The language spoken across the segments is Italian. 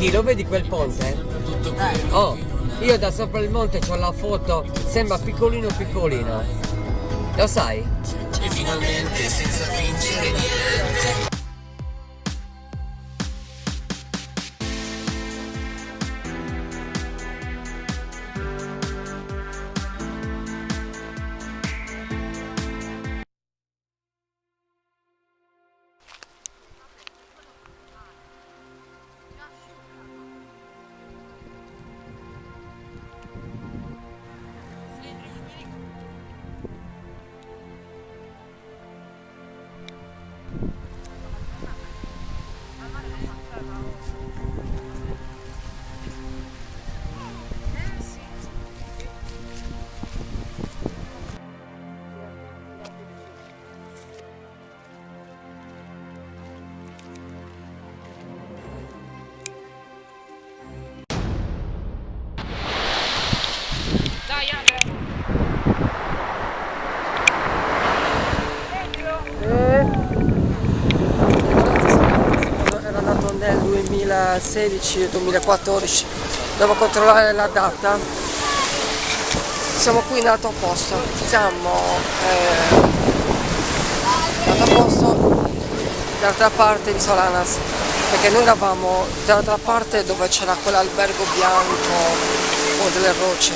Ricky, lo vedi quel ponte? Oh, io da sopra il monte c'ho la foto, sembra piccolino piccolino. Lo sai? E finalmente senza fingere niente. Era nato nel 2016-2014, devo controllare la data. Siamo qui in alto posto, siamo in alto posto dall'altra parte di Solanas, perché noi eravamo dall'altra parte dove c'era quell'albergo bianco o delle rocce,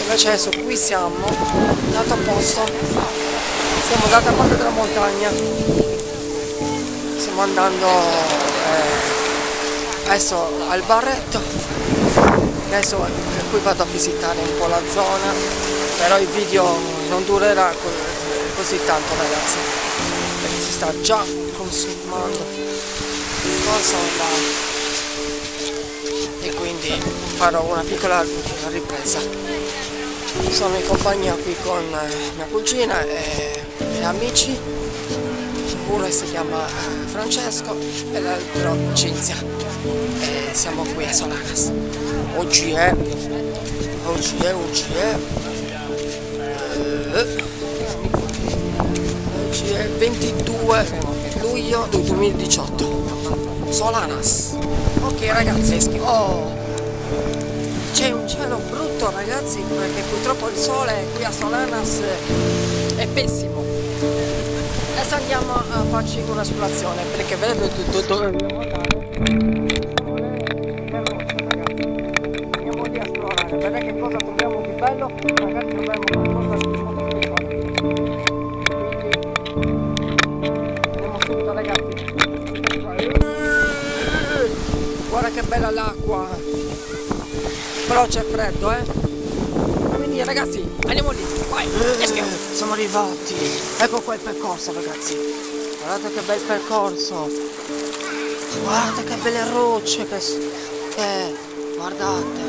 invece adesso qui siamo in alto posto, siamo dall'altra parte della montagna, stiamo andando adesso al barretto, adesso qui vado a visitare un po' la zona, però il video non durerà così tanto, ragazzi, perché si sta già consumando cosa là, e quindi farò una piccola ripresa. Sono in compagnia qui con mia cugina e amici, uno si chiama Francesco e l'altro Cinzia, e siamo qui a Solanas. Oggi è 22 luglio 2018, Solanas. Ok ragazzi, c'è un cielo brutto, ragazzi, perché purtroppo il sole qui a Solanas è pessimo. Adesso andiamo a farci un'esplorazione, perché vedete dove dobbiamo andare. Andiamo lì a esplorare, vedete che cosa troviamo di bello, magari troviamo qualcosa di molto particolare. Andiamo subito, ragazzi. Guarda che bella l'acqua, però c'è freddo, quindi ragazzi andiamo lì, vai, siamo arrivati, ecco qua il percorso, ragazzi, guardate che bel percorso, guardate che belle rocce guardate,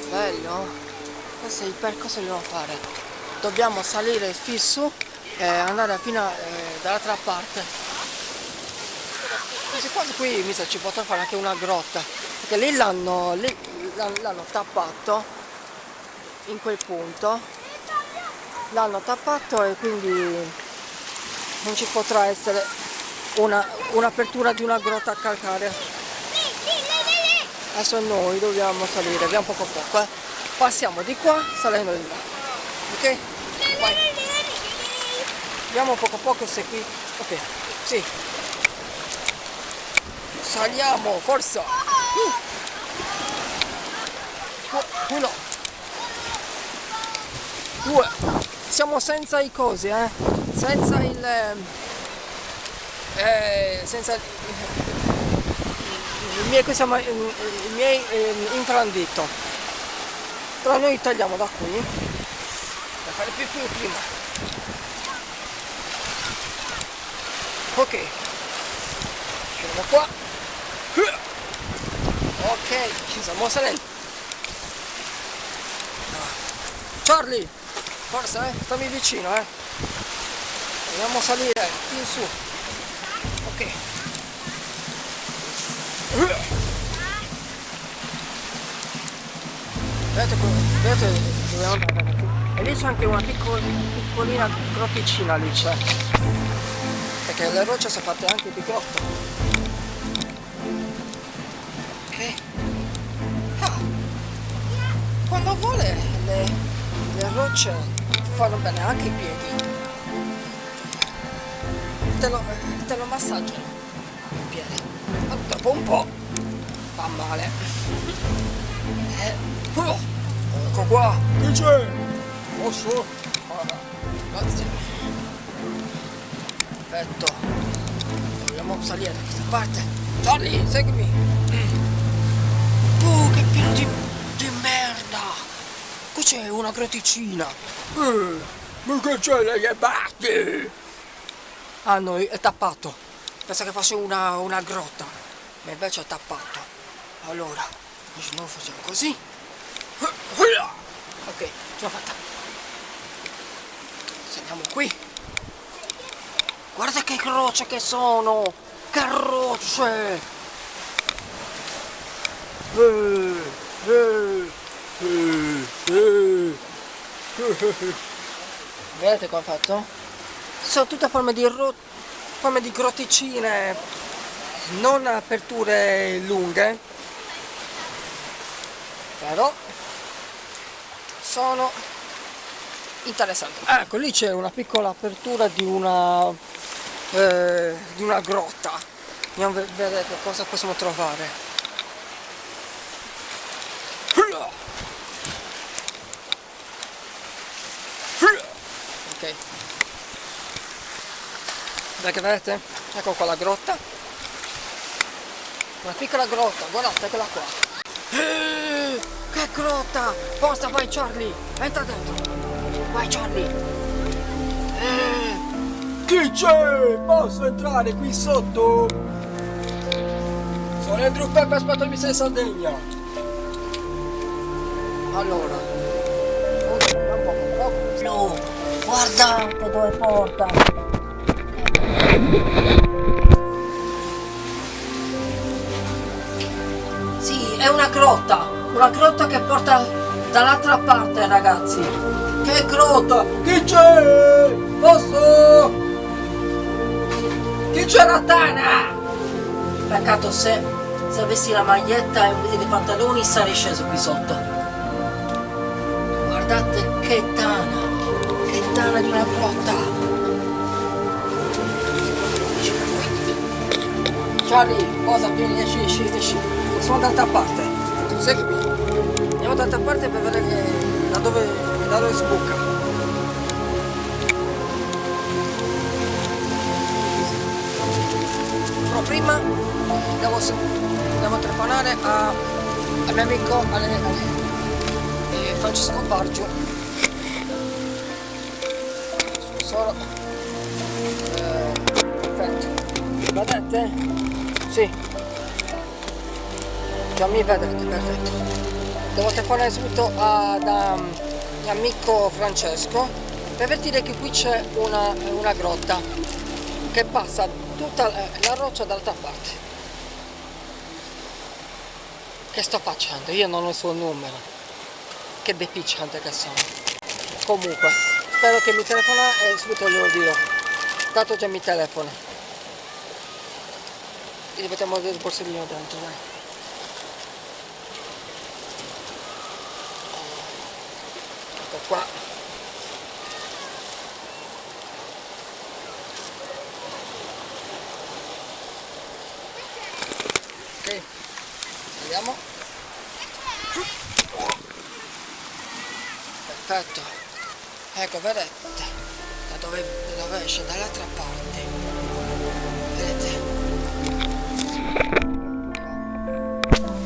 bello. Questo è il percorso che dobbiamo fare, dobbiamo salire fisso e andare fino dall'altra parte. Quasi quasi qui mi sa ci potrà fare anche una grotta, perché lì l'hanno tappato in quel punto, l'hanno tappato e quindi non ci potrà essere un'apertura di una grotta calcarea. Adesso noi dobbiamo salire, vediamo poco a poco, passiamo di qua salendo di là, ok? Vai. Vediamo poco a poco se qui, ok, sì. Saliamo, forza! 1, 2, siamo senza i cosi, senza il miei infrandito. Però noi tagliamo da qui per fare più prima. Ok, scendiamo qua. Ok, ci stiamo salendo. Charlie, forza, stammi vicino, Dobbiamo salire più in su. Ok. Vedete dove andare? E lì c'è anche una piccolina grotticina lì c'è. Perché le rocce sono fatte anche di grotto. quando vuole le rocce fanno bene anche i piedi. Te lo massaggiano i piedi. Ma dopo un po' fa male. Ecco qua. Che c'è? Posso? Grazie. Perfetto. Dobbiamo salire da questa parte. Charlie, seguimi. Che pieno di merda. Qui c'è una grotticina. Ma che c'è lei è batti? Ah no, è tappato. Pensa che fosse una grotta. Ma invece è tappato. Allora, noi facciamo così. Ok, ce l'ho fatta. Saliamo qui. Guarda che rocce che sono! Che rocce! Vedete come ho fatto? Sono tutte forme di grotticine, non aperture lunghe, però sono interessanti. Ecco, lì c'è una piccola apertura di una grotta. Andiamo a vedere cosa possiamo trovare. Ok. Che vedete? Ecco qua la grotta. Una piccola grotta, guardate quella qua. Che grotta! Forza, vai Charlie! Entra dentro! Vai Charlie! Chi c'è? Posso entrare qui sotto? Sono Andrew Peppe, aspetta mi sei in Sardegna. Allora. Guardate dove porta. Sì, è una grotta che porta dall'altra parte, ragazzi. Che grotta? Chi c'è? Posso? Chi c'è la tana? Peccato se avessi la maglietta e i pantaloni sarei sceso qui sotto. Guardate che tana di una grotta. Charlie, cosa? Vieni, esci. Sono dall'altra parte. Seguimi. Andiamo dall'altra parte per vedere da dove sbuca. Però prima devo telefonare al mio amico Francesco Bargio. Solo perfetto. Vedete? Sì. Già mi vedete, perfetto. Devo telefonare subito da mio amico Francesco per dire che qui c'è una grotta che passa tutta la roccia dall'altra parte. Che sto facendo? Io non ho il suo numero. Che deficiente che sono. Comunque, spero che mi telefona e subito glielo dirò. Tanto già mi telefona. Gli mettiamo il borsellino dentro, dai. Ecco qua. Ok, vediamo. Perfetto. Ecco, vedete? Da dove esce? Dall'altra parte. Vedete?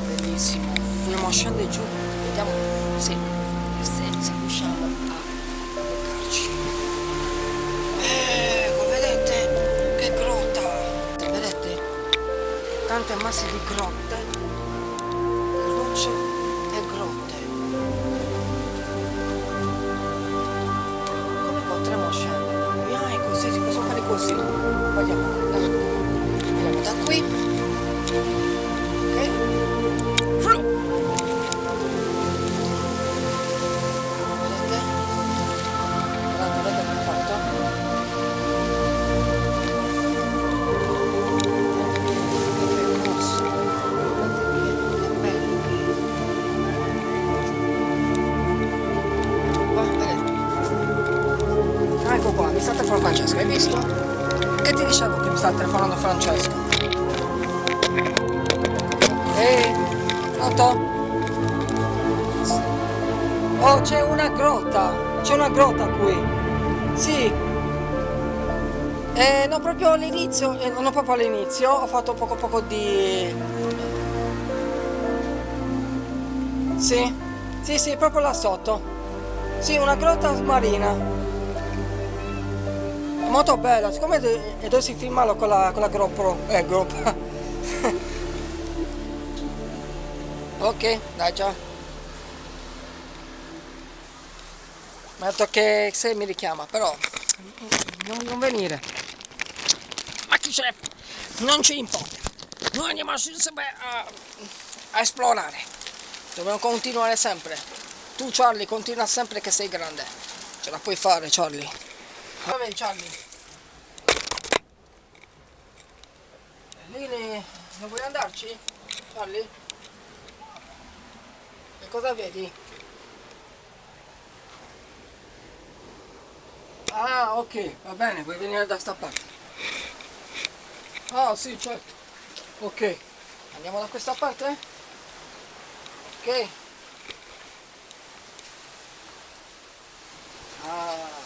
Bellissimo. Dobbiamo scendere giù. Vediamo se riusciamo a beccarci. Ecco, vedete? Che grotta! Vedete? Tante masse di grotte, rocce e grotte. Come potremo scendere da qui? Ah, è così, si possono fare così. Andiamo da qui. Ok? Vedete come ho fatto? mi sta telefonando Francesco, hai visto? Che ti dicevo che mi sta telefonando Francesco? Ehi, pronto? Oh, c'è una grotta qui. Sì. No, proprio all'inizio, non proprio all'inizio, ho fatto poco di... Sì, proprio là sotto. Sì, una grotta marina. Molto bella, siccome dovessi filmarlo con la GoPro. GoPro. Ok, dai già. Mi ha detto che se mi richiama, però non venire. Ma chi c'è? Non ci importa. Noi andiamo a esplorare. Dobbiamo continuare sempre. Tu Charlie continua sempre che sei grande. Ce la puoi fare Charlie. Vabbè Charlie. Lì non vuoi andarci? Charlie? E cosa vedi? Ah ok, va bene, vuoi venire da sta parte? Ah sì certo. Ok. Andiamo da questa parte? Ok. Ah,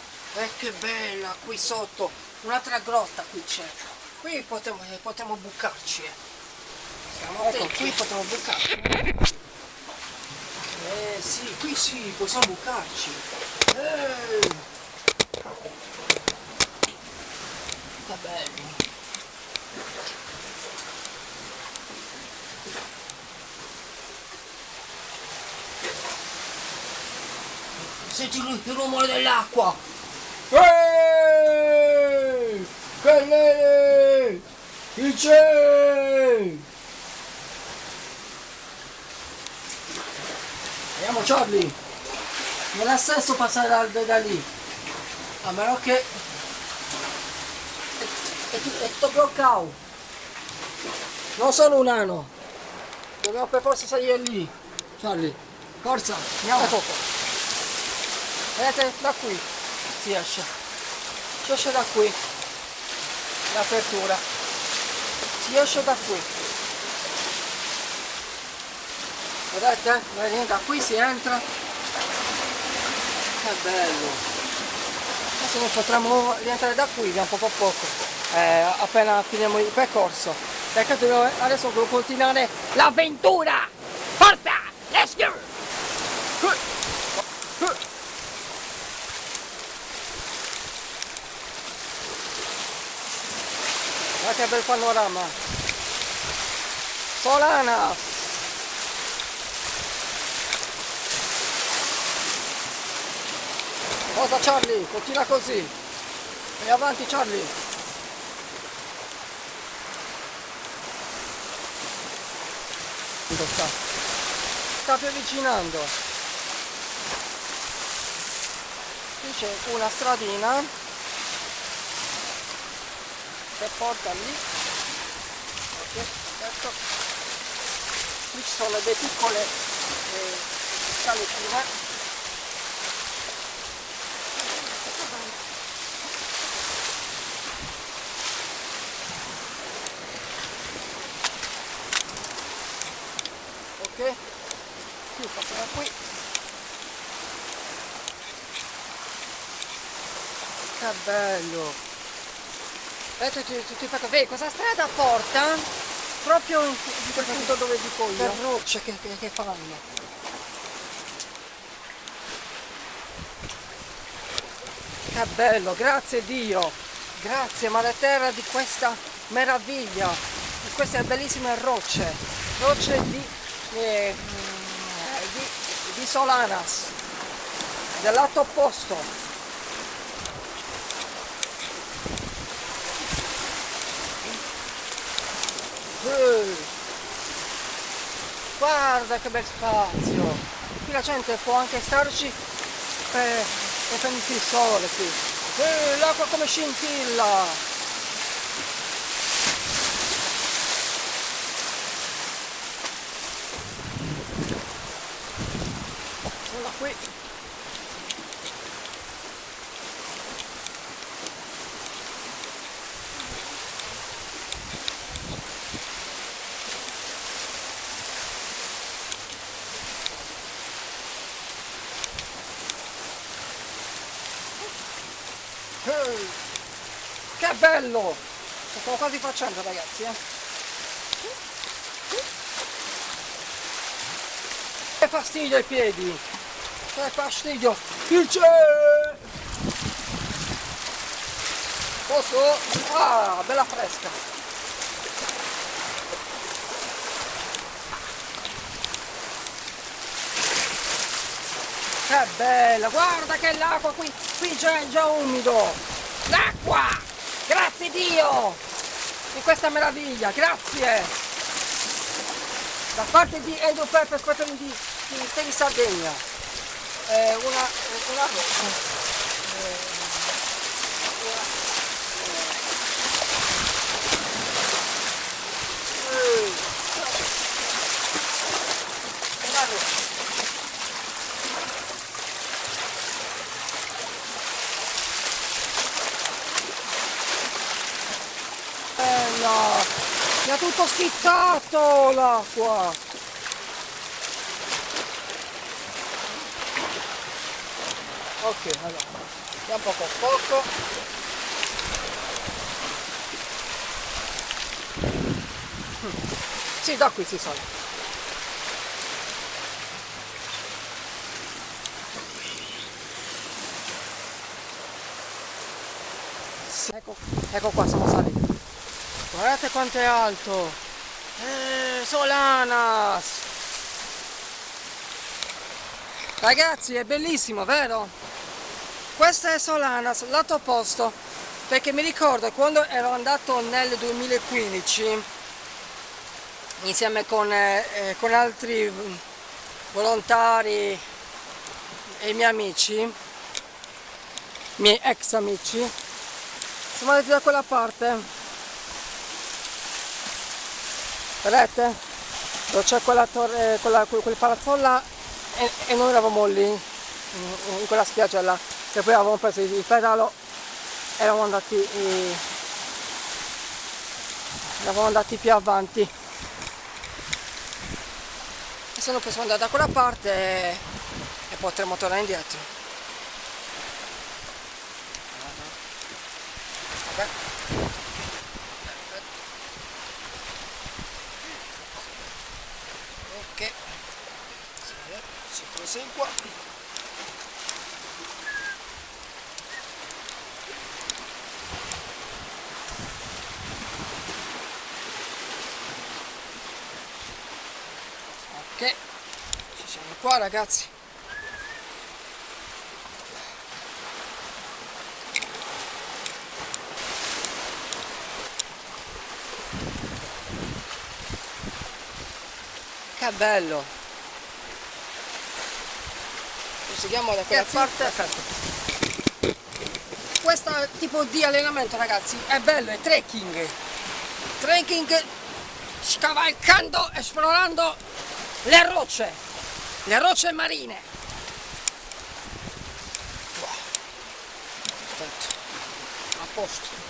che bella qui sotto, un'altra grotta qui c'è. Qui potremmo bucarci. Stiamo attenti. Qui potremmo bucarci. Sì, possiamo bucarci. Che bello. Senti il rumore dell'acqua! Eeeh! Che chi c'è? Andiamo Charlie! Non ha senso passare da lì, a meno che è tutto bloccato. Non sono un nano, dobbiamo per forza salire lì. Charlie, forza, andiamo poco. Vedete, da qui si esce da qui, l'apertura, si esce da qui, vedete? Da qui si entra, che bello. Adesso noi potremmo rientrare da qui, da poco a poco, appena finiamo il percorso, perché adesso dobbiamo continuare l'avventura. Forza, let's go! Guarda che bel panorama. Solana! Cosa Charlie? Continua così. Vai avanti Charlie. Sta più avvicinando. Qui c'è una stradina che porta lì. Ok, perfetto. Qui ci sono delle piccole scaletine. Ok, qui passiamo qui. Che bello! Vedi, questa strada porta proprio in quel punto dove dico io. Per rocce che fanno. Che bello, grazie Dio! Grazie Madre Terra di questa meraviglia, di queste bellissime rocce. Rocce di Solanas, del lato opposto. Guarda che bel spazio, qui la gente può anche starci per prendersi il sole qui. L'acqua come scintilla. Guarda qui. Che bello! Lo stiamo quasi facendo, ragazzi, Che fastidio ai piedi! Che fastidio! Il cielo! Posso? Ah, bella fresca! Che bella! Guarda che l'acqua qui c'è già umido! L'acqua! Grazie Dio! Di questa meraviglia, grazie! Da parte di Edo Peppe, aspettami di Sardegna. Una bella! Mi ha tutto schizzato l'acqua! Ok, allora, andiamo poco a poco. Sì, da qui si sale. Sì, ecco qua, siamo saliti. Guardate quanto è alto! Solanas! Ragazzi, è bellissimo, vero? Questa è Solanas, lato opposto, perché mi ricordo quando ero andato nel 2015 insieme con altri volontari e i miei amici, miei ex amici, siamo andati da quella parte. Vedete? Dove c'è quella torre, quel palazzo e noi eravamo lì, in quella spiaggia là, e poi avevamo preso il pedalo e eravamo andati più avanti. E se no possiamo andare da quella parte e potremo tornare indietro. Vabbè. Ok, si prosegua. Ok, ci siamo qua, ragazzi. Che bello! Proseguiamo da quella parte. Perfetto. Questo tipo di allenamento, ragazzi, è bello, è trekking. Trekking scavalcando, esplorando le rocce marine. Wow. Perfetto. A posto.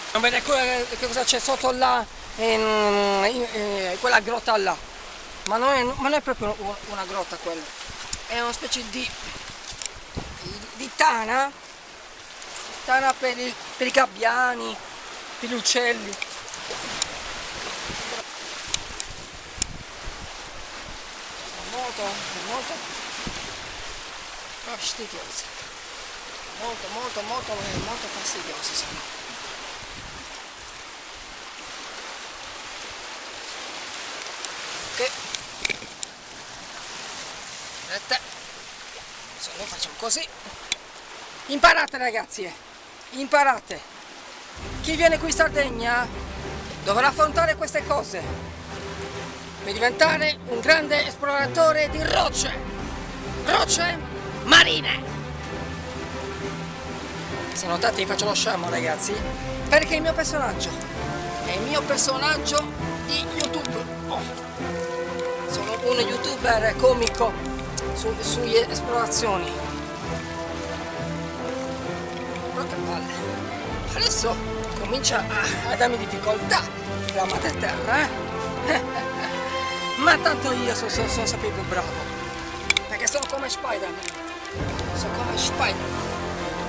Non vede che cosa c'è sotto là, quella grotta là, ma non è proprio una grotta quella, è una specie di tana per i gabbiani, per gli uccelli. Molto fastidiose, molto fastidiose sono. Ok, vedete, se noi facciamo così, imparate ragazzi, imparate, chi viene qui in Sardegna dovrà affrontare queste cose per diventare un grande esploratore di rocce marine. Se notate faccio lo scemo, ragazzi, perché il mio personaggio è il mio personaggio di YouTube. Sono un youtuber comico sulle esplorazioni. Però che palle. Adesso comincia a darmi difficoltà la madreterra, ma tanto io sono sempre più bravo, perché sono come Spider-Man, sono come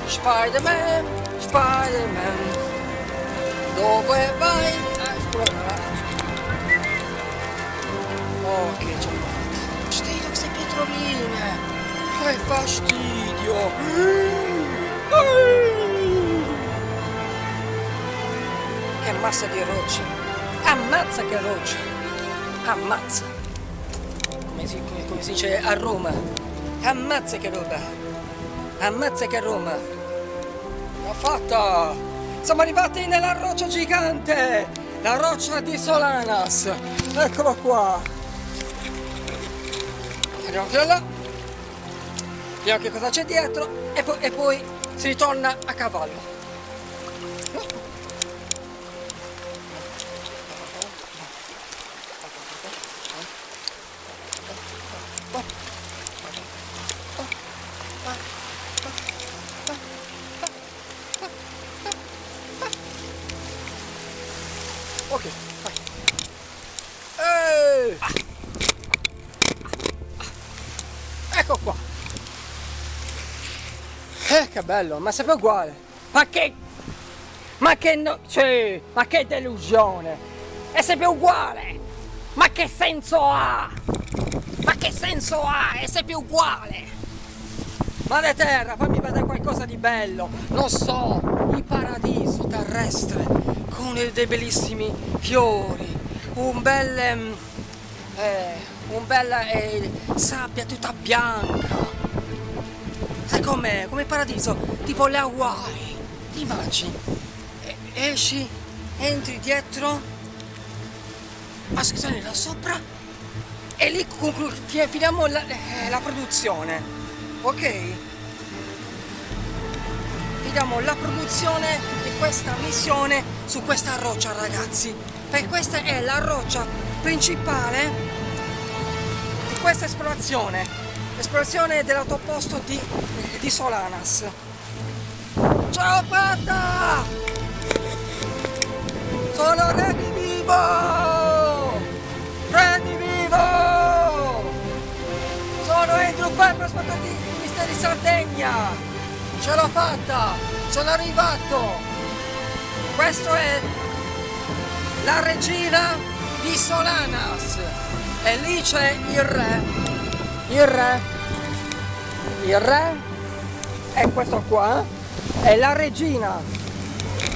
Spider-Man, dove vai a esplorare? Ok, ce l'ho fatta. Fastidio queste pietroline, che fastidio. Che massa di rocce, ammazza che rocce, ammazza, come si dice a Roma, ammazza che roba, ammazza che Roma. L'ho fatta, siamo arrivati nella roccia gigante, la roccia di Solanas, eccolo qua. Andiamo fino là, vediamo che cosa c'è dietro e poi si ritorna a cavallo. Ok, vai. Ecco qua. Che bello, ma sempre uguale. Ma che no, cioè, ma che delusione. È sempre uguale. Ma che senso ha? Ma che senso ha? È sempre uguale. Madre terra, fammi vedere qualcosa di bello. Non so, il paradiso terrestre con dei bellissimi fiori, un bel sabbia tutta bianca. Sai com'è? Come il paradiso, tipo le Hawaii. Ti immagini? Esci, entri dietro, ascoltare da sopra e lì finiamo la produzione, ok? Finiamo la produzione di questa missione su questa roccia, ragazzi, perché questa è la roccia principale di questa esplorazione, l'esplorazione dell'autoposto di Solanas. Ciao fatta! Sono redivivo! Redivivo! Sono Andrew Pepper, aspettato di Misteri Sardegna! Ce l'ho fatta! Sono arrivato! Questa è la regina di Solanas! E lì c'è il re! Il re è questo qua, è la regina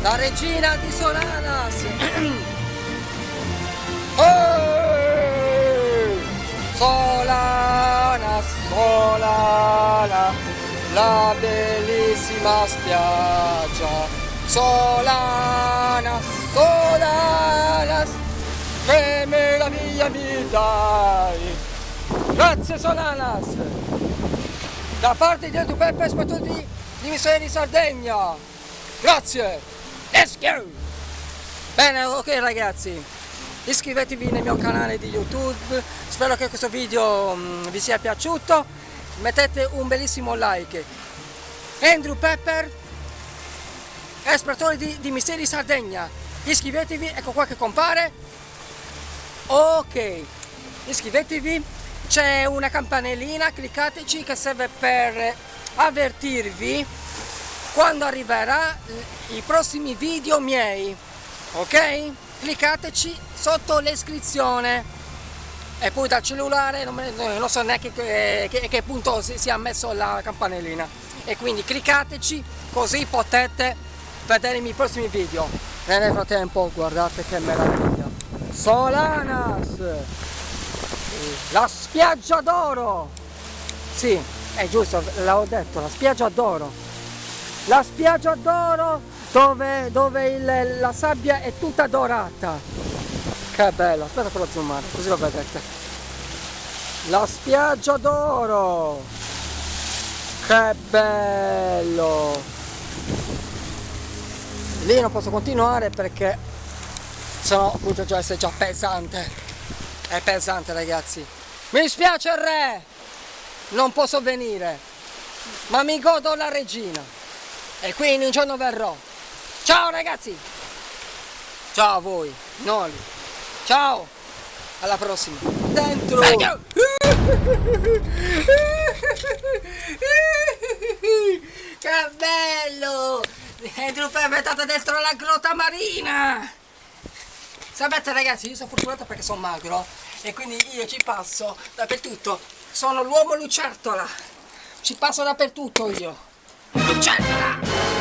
di Solanas. Solanas, Solanas, la bellissima spiaggia. Solanas, Solanas, che meraviglia mi dai. Grazie Solanas, da parte di Andrew Pepper, ispettore di Misteri di Sardegna. Grazie. Let's go. Bene, ok ragazzi, iscrivetevi nel mio canale di YouTube, spero che questo video vi sia piaciuto, mettete un bellissimo like. Andrew Pepper, esploratore di Misteri di Sardegna, iscrivetevi, ecco qua che compare. Ok, iscrivetevi, c'è una campanellina, cliccateci, che serve per avvertirvi quando arriverà i prossimi video miei, ok? Cliccateci sotto l'iscrizione e poi dal cellulare non so neanche che punto sia messo la campanellina, e quindi cliccateci così potete vedere i miei prossimi video. E nel frattempo guardate che meraviglia, Solanas, la spiaggia d'oro, sì, è giusto, l'avevo detto, la spiaggia d'oro. La spiaggia d'oro dove la sabbia è tutta dorata. Che bello, aspetta per zoomare, così lo vedete. La spiaggia d'oro. Che bello. Lì non posso continuare perché sennò appunto già essere già pesante. È pesante ragazzi. Mi dispiace re, non posso venire, ma mi godo la regina. E quindi un giorno verrò. Ciao ragazzi! Ciao a voi, Noli. Ciao, alla prossima. Dentro! Che bello! Entro perpetrato dentro la grotta marina! Sapete ragazzi, io sono fortunato perché sono magro e quindi io ci passo dappertutto. Sono l'uomo lucertola! Ci passo dappertutto io! Lucertola!